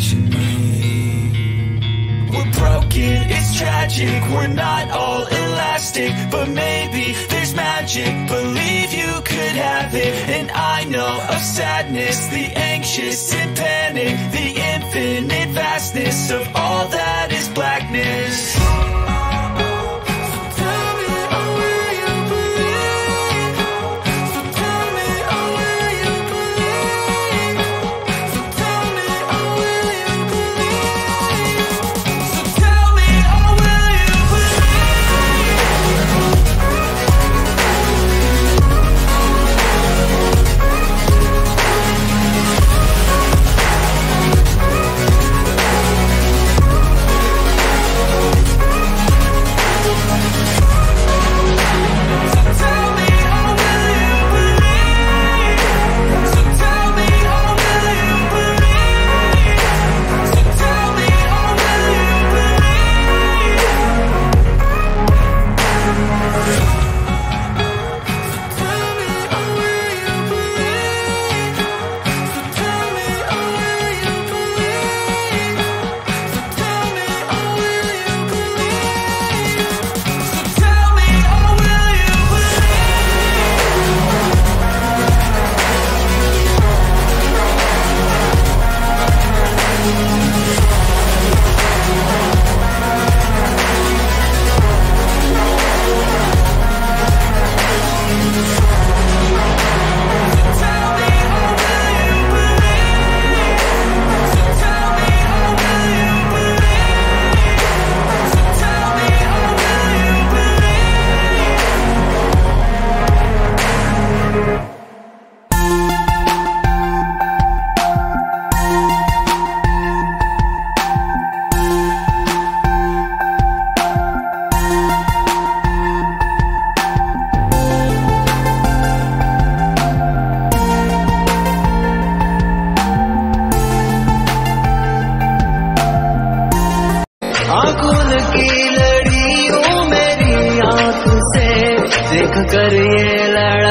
watching me. We're broken, it's tragic, we're not all elastic, but maybe there's magic. Believe you could have it, and I know of sadness, the anxious and panic, the infinite vastness of all that is blackness. आंखों की लड़ी ओ मेरी आंख से देख कर ये लड़ा